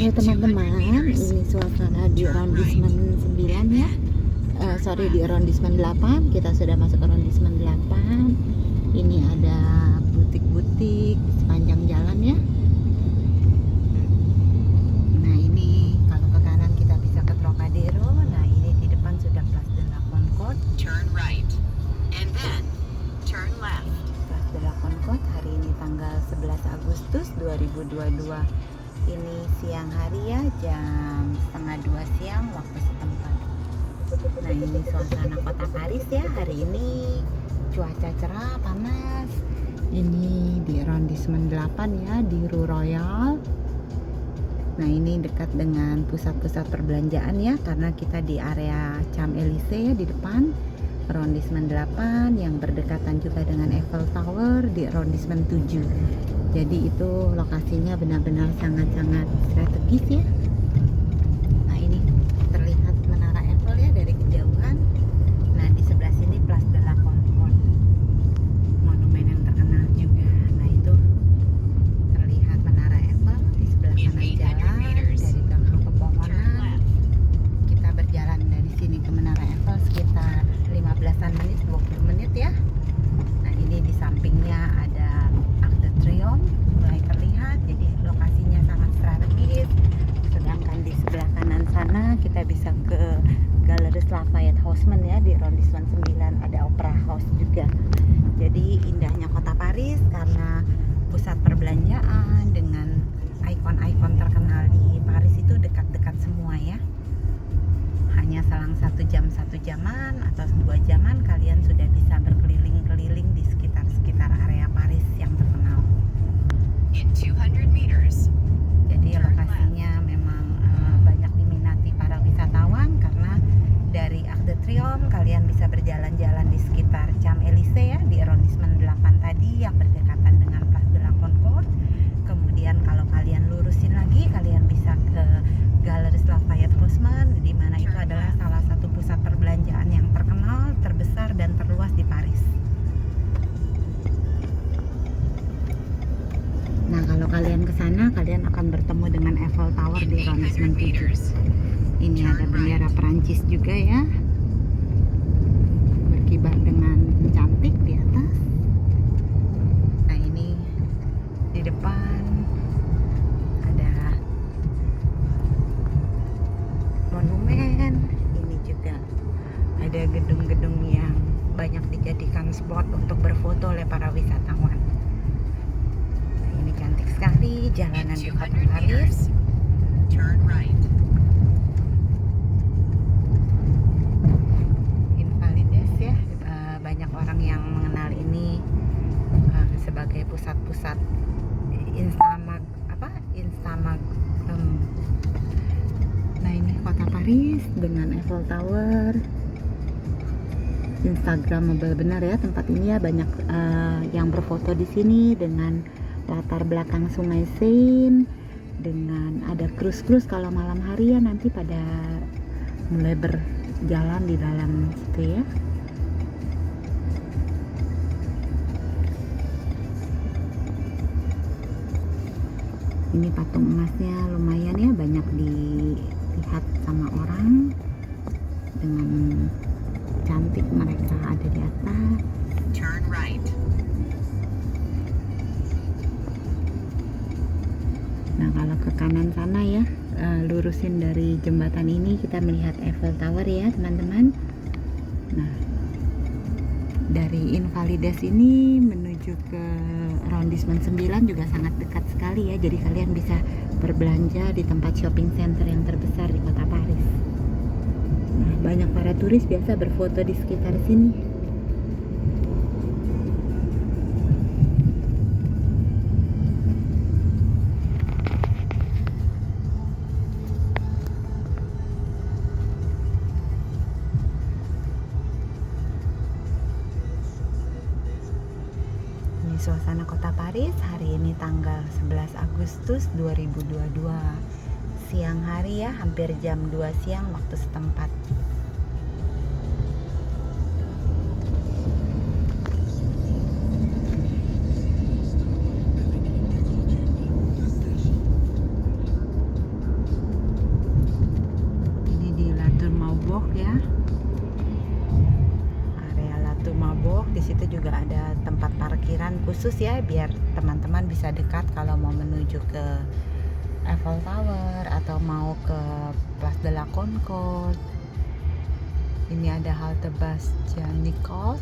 Oke teman-teman, ini suasana di arrondissement 9 ya. Di arrondissement 8. Kita sudah masuk arrondissement 8. Ini ada butik-butik di sepanjang jalan ya. Nah ini kalau ke kanan kita bisa ke Trocadero. Nah ini di depan sudah Place de la Concorde. Turn right and then turn left. Place de la Concorde hari ini tanggal 11 Agustus 2022. Ini siang hari ya, jam 1:30 siang waktu setempat. Nah ini suasana kota Paris ya, hari ini cuaca cerah, panas. Ini di arrondissement 8 ya, di Rue Royal. Nah ini dekat dengan pusat-pusat perbelanjaan ya, karena kita di area Champs-Élysées ya, di depan arrondissement 8 yang berdekatan juga dengan Eiffel Tower di arrondissement 7. Jadi itu lokasinya benar-benar sangat-sangat strategis ya. Nah ini terlihat menara Eiffel ya dari kejauhan. Nah di sebelah sini Place de la Concorde, monumen yang terkenal juga. Nah itu terlihat menara Eiffel di sebelah kanan jalan dari belakang pepohonan. Kita berjalan dari sini ke menara Eiffel sekitar 15-an menit, 20 menit ya. Nah ini di sampingnya ada Triomphe mulai terlihat, jadi lokasinya sangat strategis. Sedangkan di sebelah kanan sana kita bisa ke Galeries Lafayette Haussmann ya, di arrondissement 9 ada Opera House juga. Jadi indahnya kota Paris karena pusat perbelanjaan dengan ikon-ikon terkenal di Paris itu dekat-dekat semua ya. Hanya selang 1 jaman atau 2 jaman kalian sudah bisa berkeliling-keliling di sekitar area Paris yang terkenal. In 200 meters. Jadi lokasinya memang banyak diminati para wisatawan karena dari Arc de Triomphe kalian bisa berjalan-jalan di sekitar Champs-Élysées ya, di arrondissement 8 tadi yang berdekatan dengan Place de la Concorde. Kemudian kalau kalian lurusin lagi kalian bisa ke Galeries Lafayette Haussmann, di mana itu adalah salah satu pusat perbelanjaan yang terkenal, terbesar dan terluas di Paris. Nah kalau kalian ke sana kalian akan bertemu dengan Eiffel Tower di arrondissement 7. Ini ada bendera Perancis juga ya, berkibar dengan cantik di atas. Nah ini di depan ada monumen. Ini juga ada gedung-gedung yang banyak dijadikan spot untuk berfoto oleh para wisatawan. Cantik sekali jalanan di kota Paris. Turn right. Invalides ya, banyak orang yang mengenal ini sebagai pusat-pusat Instamag. Nah ini kota Paris dengan Eiffel Tower. Instagramable benar ya tempat ini ya, banyak yang berfoto di sini dengan latar belakang Sungai Seine, dengan ada cruise kalau malam hari ya, nanti pada mulai berjalan di dalam situ ya. Ini patung emasnya lumayan ya, banyak dilihat sama orang, dengan cantik mereka ada di atas. Turn right. Nah kalau ke kanan sana ya, lurusin dari jembatan ini kita melihat Eiffel Tower ya teman-teman. Nah dari Invalides ini menuju ke arrondissement 9 juga sangat dekat sekali ya. Jadi kalian bisa berbelanja di tempat shopping center yang terbesar di kota Paris. Nah banyak para turis biasa berfoto di sekitar sini. Suasana kota Paris hari ini tanggal 11 Agustus 2022 siang hari ya, hampir jam 2 siang waktu setempat. Mabok ya. Area Latu Mabok. Di situ juga ada tempat parkiran khusus ya, biar teman-teman bisa dekat kalau mau menuju ke Eiffel Tower atau mau ke Place de la Concorde. Ini ada halte bus Jean Nicole.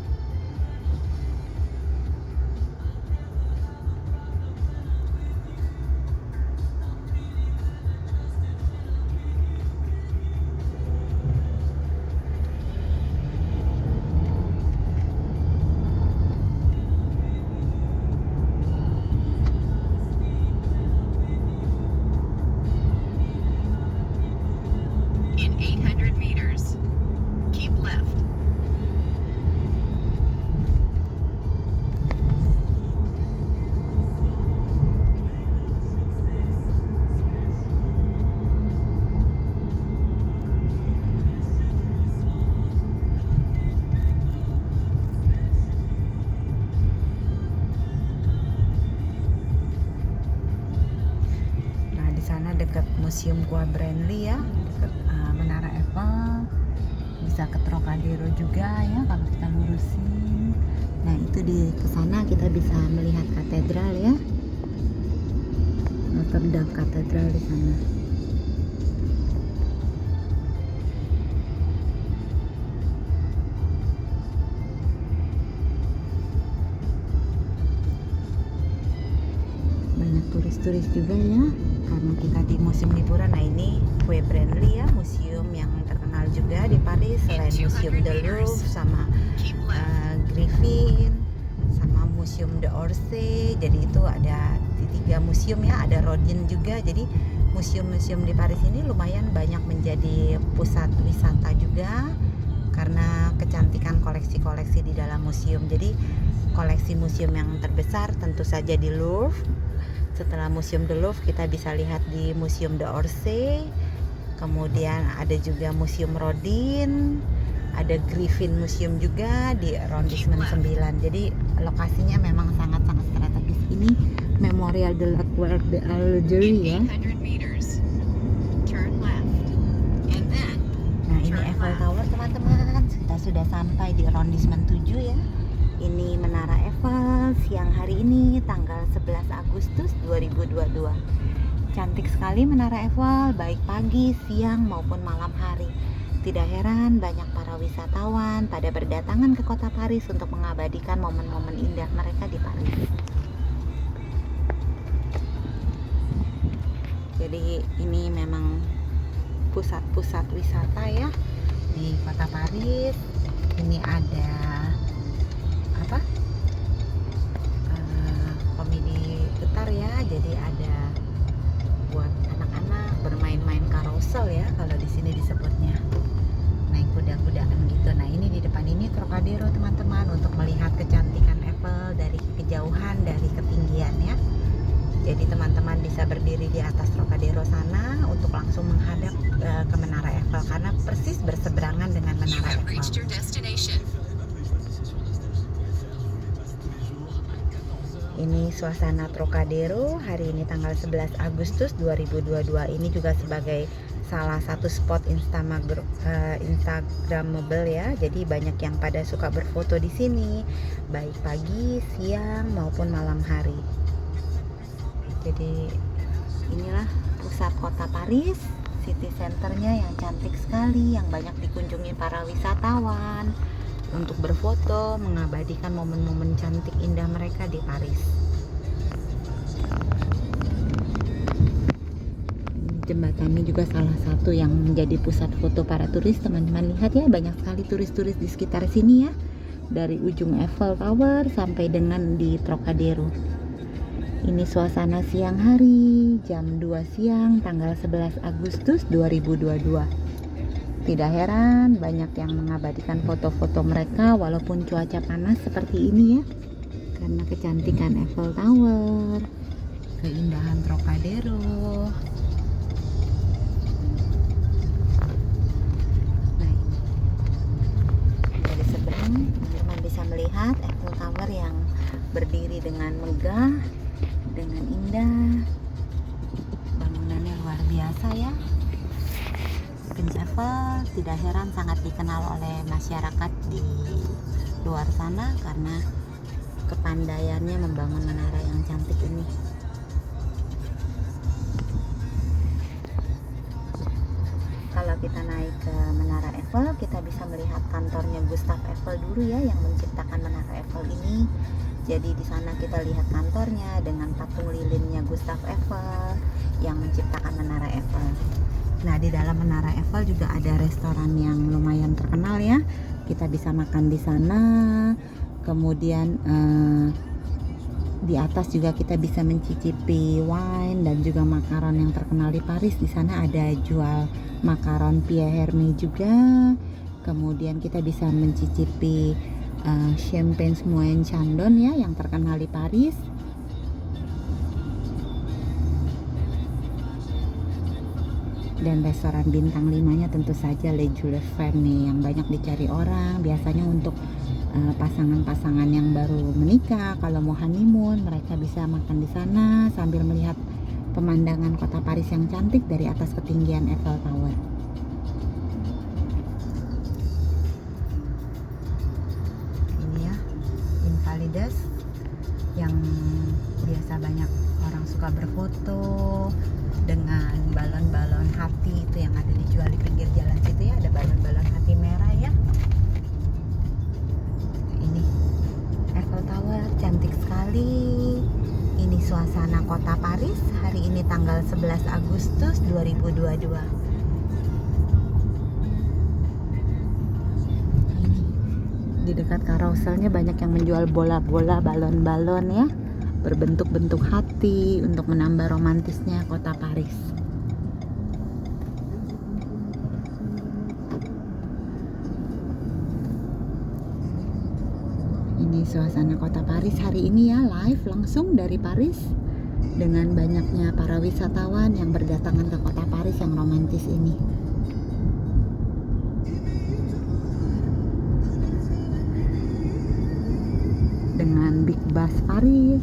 In 800 meters, keep left. Nah, di sana dekat Museum Gua Branly ya, dekat Menara Eiffel. Bisa ke Trocadero juga ya kalau kita lurusin. Nah, itu di kesana kita bisa melihat katedral ya. Notre Dame Katedral di sana. Banyak turis-turis juga ya, karena kita di musim liburan. Nah, ini Gua Branly ya, museum yang terkenal juga di Paris selain Museum de Louvre sama Keep left. Griffin sama Museum d'Orsay. Jadi itu ada di 3 museum ya, ada Rodin juga. Jadi museum-museum di Paris ini lumayan banyak menjadi pusat wisata juga karena kecantikan koleksi-koleksi di dalam museum. Jadi koleksi museum yang terbesar tentu saja di Louvre. Setelah Museum de Louvre kita bisa lihat di Museum d'Orsay. Kemudian ada juga Museum Rodin, ada Griffin Museum juga di arrondissement 9. Jadi lokasinya memang sangat-sangat strategis. Ini Memorial de la Guerre de Algerie ya. In 800 meters, turn left. And then, Nah, ini Eiffel Tower teman-teman. Kita sudah sampai di arrondissement 7 ya. Ini Menara Eiffel siang hari ini tanggal 11 Agustus 2022. Cantik sekali Menara Eiffel, baik pagi, siang maupun malam hari. Tidak heran banyak para wisatawan pada berdatangan ke kota Paris untuk mengabadikan momen-momen indah mereka di Paris. Jadi ini memang pusat-pusat wisata ya di kota Paris. Ini ada apa? Komedi putar ya. Jadi ada buat anak-anak bermain-main karosel ya kalau di sini disebutnya. Naik kuda-kudaan gitu. Nah, ini di depan ini Trocadero teman-teman, untuk melihat kecantikan Eiffel dari kejauhan, dari ketinggian ya. Jadi teman-teman bisa berdiri di atas Trocadero sana untuk langsung menghadap ke Menara Eiffel karena persis berseberangan dengan you Menara have reached Eiffel. your destination. Ini suasana Trocadero hari ini tanggal 11 Agustus 2022. Ini juga sebagai salah satu spot Instagramable ya. Jadi banyak yang pada suka berfoto di sini, baik pagi, siang maupun malam hari. Jadi inilah pusat kota Paris, city centernya yang cantik sekali, yang banyak dikunjungi para wisatawan untuk berfoto, mengabadikan momen-momen cantik indah mereka di Paris. Jembatannya juga salah satu yang menjadi pusat foto para turis. Teman-teman lihat ya, banyak sekali turis-turis di sekitar sini ya, dari ujung Eiffel Tower sampai dengan di Trocadero. Ini suasana siang hari, jam 2 siang, tanggal 11 Agustus 2022. Tidak heran banyak yang mengabadikan foto-foto mereka walaupun cuaca panas seperti ini ya, karena kecantikan Eiffel Tower, keindahan Trocadero. Nah, ini dari seberang teman-teman bisa melihat Eiffel Tower yang berdiri dengan megah, dengan indah. Bangunannya luar biasa ya. Prince Eiffel tidak heran sangat dikenal oleh masyarakat di luar sana karena kepandaiannya membangun menara yang cantik ini. Kalau kita naik ke Menara Eiffel, kita bisa melihat kantornya Gustav Eiffel dulu ya, yang menciptakan Menara Eiffel ini. Jadi di sana kita lihat kantornya dengan patung lilinnya Gustav Eiffel yang menciptakan Menara Eiffel. Nah, di dalam Menara Eiffel juga ada restoran yang lumayan terkenal ya. Kita bisa makan di sana. Kemudian di atas juga kita bisa mencicipi wine dan juga makaron yang terkenal di Paris. Di sana ada jual makaron Pierre Hermé juga. Kemudian kita bisa mencicipi champagne Moët Chandon ya, yang terkenal di Paris. Dan restoran bintang 5-nya tentu saja Le Jules Verne yang banyak dicari orang, biasanya untuk pasangan-pasangan yang baru menikah. Kalau mau honeymoon, mereka bisa makan di sana sambil melihat pemandangan kota Paris yang cantik dari atas ketinggian Eiffel Tower. Ini ya, Invalides yang biasa banyak orang suka berfoto dengan balon-balon hati itu yang ada dijual di pinggir jalan situ ya. Ada balon-balon hati merah ya. Ini Eiffel Tower cantik sekali. Ini suasana kota Paris hari ini tanggal 11 Agustus 2022. Ini di dekat karouselnya banyak yang menjual bola-bola, balon-balon ya, berbentuk-bentuk hati untuk menambah romantisnya kota Paris. Ini suasana kota Paris hari ini ya, live langsung dari Paris dengan banyaknya para wisatawan yang berdatangan ke kota Paris yang romantis ini. Dengan Big Bus Paris.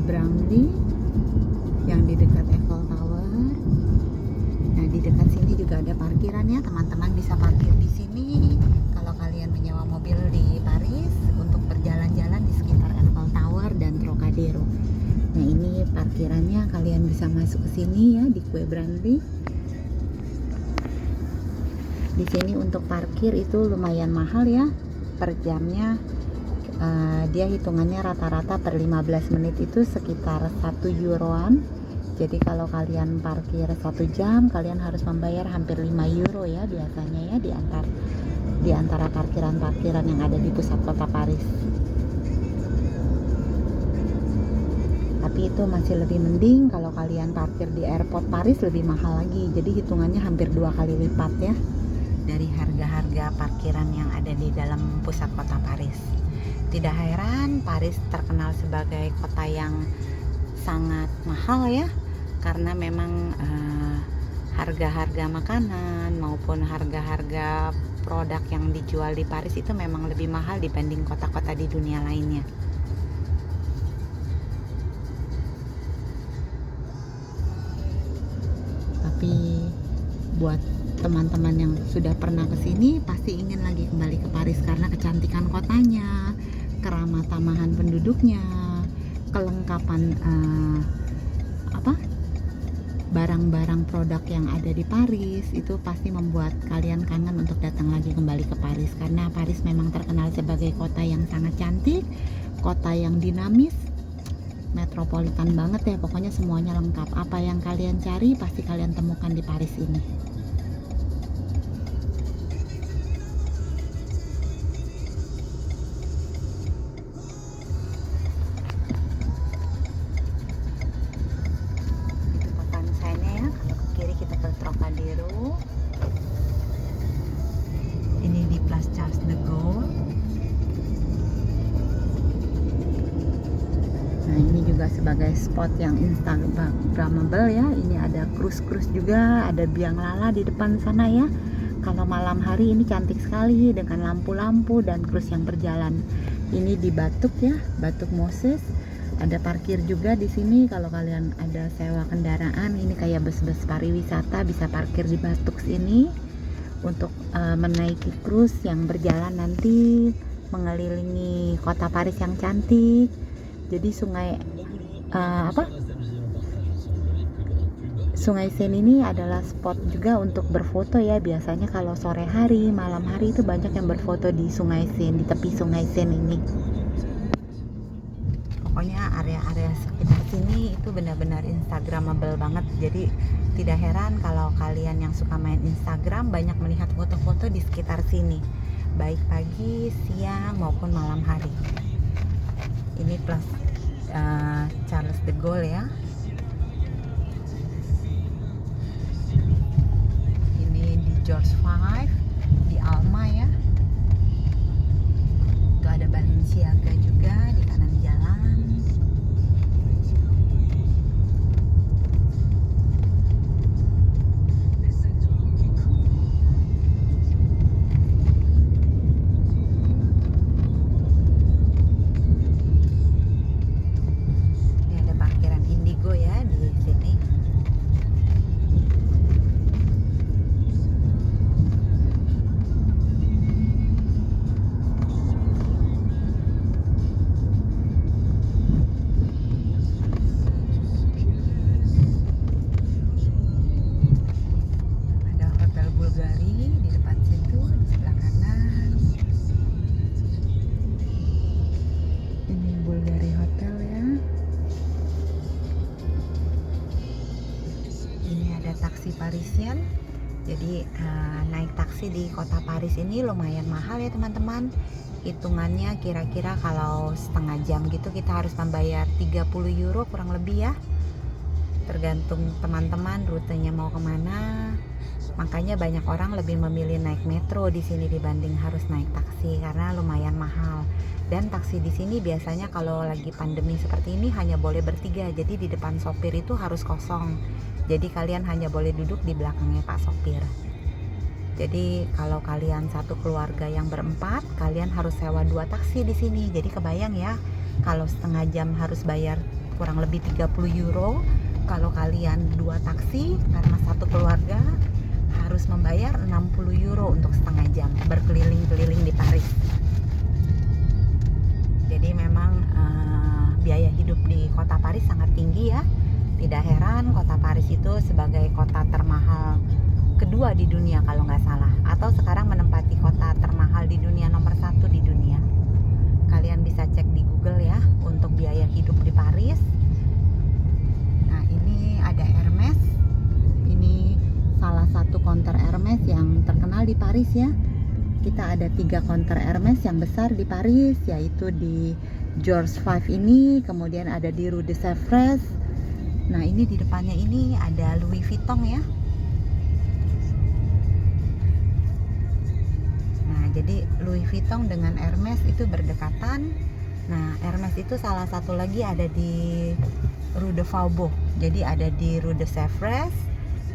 Branly yang di dekat Eiffel Tower. Nah, di dekat sini juga ada parkiran ya, teman-teman bisa parkir di sini kalau kalian menyewa mobil di Paris untuk berjalan-jalan di sekitar Eiffel Tower dan Trocadero. Nah, ini parkirannya, kalian bisa masuk ke sini ya di Quai Branly. Di sini untuk parkir itu lumayan mahal ya, per jamnya. Dia hitungannya rata-rata per 15 menit itu sekitar 1 euroan. Jadi kalau kalian parkir 1 jam, kalian harus membayar hampir 5 euro ya biasanya ya di antara parkiran-parkiran yang ada di pusat kota Paris. Tapi itu masih lebih mending kalau kalian parkir di airport Paris, lebih mahal lagi. Jadi hitungannya hampir 2 kali lipat ya dari harga-harga parkiran yang ada di dalam pusat kota Paris. Tidak heran Paris terkenal sebagai kota yang sangat mahal ya, karena memang harga-harga makanan maupun harga-harga produk yang dijual di Paris itu memang lebih mahal dibanding kota-kota di dunia lainnya. Tapi buat teman-teman yang sudah pernah ke sini pasti ingin lagi kembali ke Paris karena kecantikan kotanya, keramah tamahan penduduknya, kelengkapan barang-barang produk yang ada di Paris itu pasti membuat kalian kangen untuk datang lagi kembali ke Paris, karena Paris memang terkenal sebagai kota yang sangat cantik, kota yang dinamis, metropolitan banget ya, pokoknya semuanya lengkap. Apa yang kalian cari pasti kalian temukan di Paris ini. Trocadero. Ini di Place Charles de Gaulle. juga sebagai spot yang instagramable ya. Ini ada cruise juga, ada biang lala di depan sana ya. Kalau malam hari ini cantik sekali dengan lampu-lampu dan cruise yang berjalan. Ini di Batuk ya, Batuk Moses. Ada parkir juga di sini kalau kalian ada sewa kendaraan. Ini kayak bus-bus pariwisata, bisa parkir di Batuk sini untuk menaiki cruise yang berjalan nanti mengelilingi kota Paris yang cantik. Jadi Sungai Seine ini adalah spot juga untuk berfoto ya. Biasanya kalau sore hari, malam hari itu banyak yang berfoto di Sungai Seine, di tepi Sungai Seine ini. Pokoknya area-area sekitar sini itu benar-benar instagramable banget. Jadi tidak heran kalau kalian yang suka main Instagram banyak melihat foto-foto di sekitar sini, baik pagi, siang maupun malam hari. Ini plus Charles de Gaulle ya. George V di Alma ya. Itu ada Balenciaga juga di kanan jalan. Ini ada parkiran Indigo ya di sini. Taksi Parisian. Jadi naik taksi di kota Paris ini lumayan mahal ya teman-teman. Hitungannya kira-kira kalau setengah jam gitu kita harus membayar 30 euro kurang lebih ya. Tergantung teman-teman rutenya mau kemana. Makanya banyak orang lebih memilih naik metro di sini dibanding harus naik taksi karena lumayan mahal. Dan taksi di sini biasanya kalau lagi pandemi seperti ini hanya boleh bertiga. Jadi di depan sopir itu harus kosong. Jadi kalian hanya boleh duduk di belakangnya Pak sopir. Jadi kalau kalian satu keluarga yang berempat, kalian harus sewa 2 taksi di sini. Jadi kebayang ya, kalau setengah jam harus bayar kurang lebih 30 euro. Kalau kalian 2 taksi karena satu keluarga harus membayar 60 euro untuk setengah jam berkeliling-keliling di Paris. Jadi memang biaya hidup di kota Paris sangat tinggi ya. Tidak heran kota Paris itu sebagai kota termahal kedua di dunia kalau nggak salah, atau sekarang menempati kota termahal di dunia nomor 1 di dunia. Kalian bisa cek di Google ya untuk biaya hidup di Paris. Nah ini ada Hermes. Ini salah satu counter Hermes yang terkenal di Paris ya. Kita ada 3 counter Hermes yang besar di Paris, yaitu di George V ini, kemudian ada di Rue de Sèvres. Nah ini di depannya ini ada Louis Vuitton ya. Nah jadi Louis Vuitton dengan Hermes itu berdekatan. Nah Hermes itu salah satu lagi ada di Rue de Faubourg. Jadi ada di Rue de Sèvres,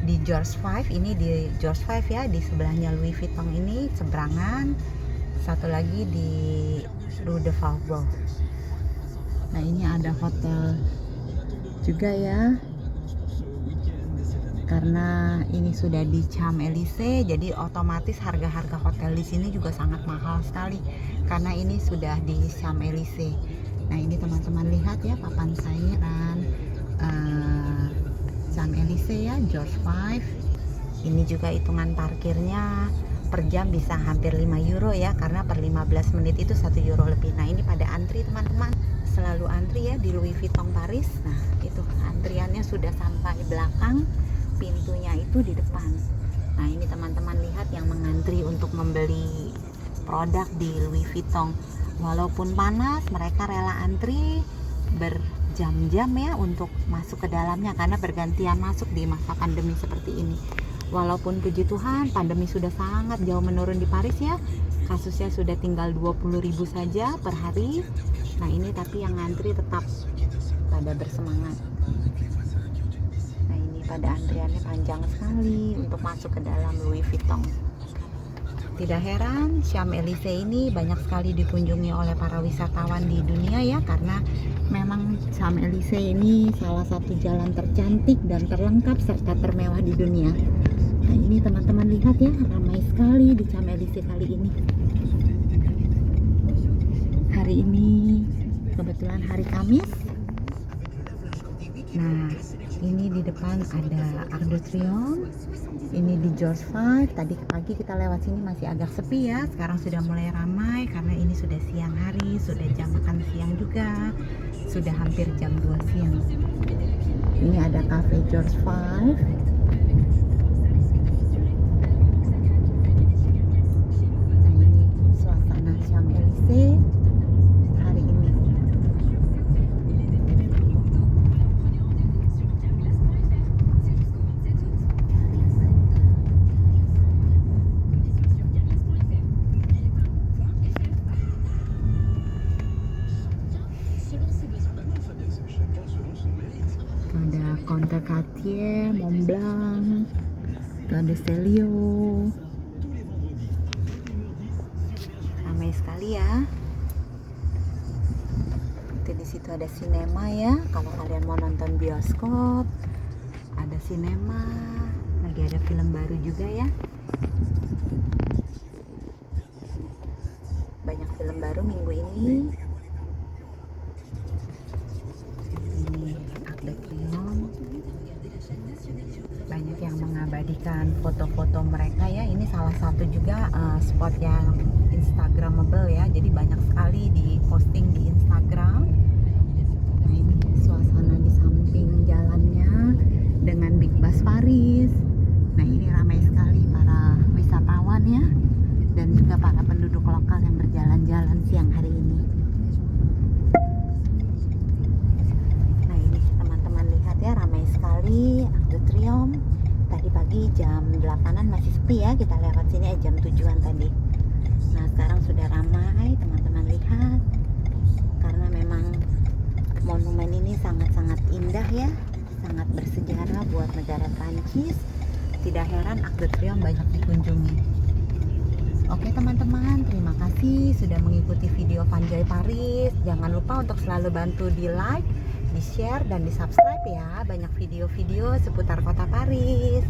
di George V ini di George V ya, di sebelahnya Louis Vuitton ini seberangan. Satu lagi di Rue de Faubourg. Nah ini ada hotel juga ya, karena ini sudah di Champs-Élysées, jadi otomatis harga-harga hotel di sini juga sangat mahal sekali karena ini sudah di Champs-Élysées. Nah ini teman-teman lihat ya papan sayuran Champs-Élysées ya, George V. Ini juga hitungan parkirnya per jam bisa hampir 5 euro ya, karena per 15 menit itu 1 euro lebih. Nah ini pada antri teman-teman, selalu antri ya di Louis Vuitton Paris. Nah itu antriannya sudah sampai belakang, pintunya itu di depan. Nah ini teman-teman lihat yang mengantri untuk membeli produk di Louis Vuitton. Walaupun panas mereka rela antri berjam-jam ya untuk masuk ke dalamnya, karena bergantian masuk di masa pandemi seperti ini. Walaupun puji Tuhan pandemi sudah sangat jauh menurun di Paris ya, kasusnya sudah tinggal 20.000 saja per hari. Nah ini tapi yang ngantri tetap pada bersemangat. Nah ini pada antriannya panjang sekali untuk masuk ke dalam Louis Vuitton. Tidak heran Champs-Élysées ini banyak sekali dikunjungi oleh para wisatawan di dunia ya, karena memang Champs-Élysées ini salah satu jalan tercantik dan terlengkap serta termewah di dunia. Nah ini teman-teman lihat ya, ramai sekali di Champs-Élysées kali ini. Hari ini kebetulan hari Kamis. Nah ini di depan ada Arc de Triomphe. Ini di George V. Tadi pagi kita lewat sini masih agak sepi ya. Sekarang sudah mulai ramai karena ini sudah siang hari, sudah jam makan siang juga. Sudah hampir jam 2 siang. Ini ada cafe George V. Nah ini suasana Champs-Élysées hari ini. Ada counter Cartier, Montblanc, ada Stelio. Ramai sekali ya. Itu di situ ada sinema ya. Kalau kalian mau nonton bioskop, ada sinema. Lagi ada film baru juga ya. Banyak film baru minggu ini. Banyak yang mengabadikan foto-foto mereka ya. Ini salah satu juga spot yang instagramable ya, jadi banyak sekali di posting di Instagram. Nah ini suasana di samping jalannya dengan Big Bus Paris. Nah ini ramai sekali para wisatawan ya, dan juga para penduduk lokal yang berjalan-jalan siang hari ini. Nah ini teman-teman lihat ya, ramai sekali Arc de Triomphe. Tadi pagi jam 8-an masih sepi ya, kita lewat sini jam 7-an tadi. Nah sekarang sudah ramai, teman-teman lihat, karena memang monumen ini sangat-sangat indah ya, sangat bersejarah buat negara Prancis. Tidak heran Arc de Triomphe banyak dikunjungi. Oke teman-teman, terima kasih sudah mengikuti video Vanjoy Paris. Jangan lupa untuk selalu bantu di like, di share, dan di subscribe ya. Banyak video-video seputar kota Paris.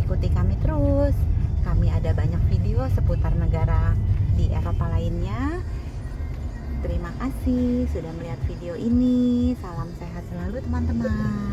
Ikuti kami terus. Kami ada banyak video seputar negara di Eropa lainnya. Terima kasih sudah melihat video ini. Salam sehat selalu teman-teman.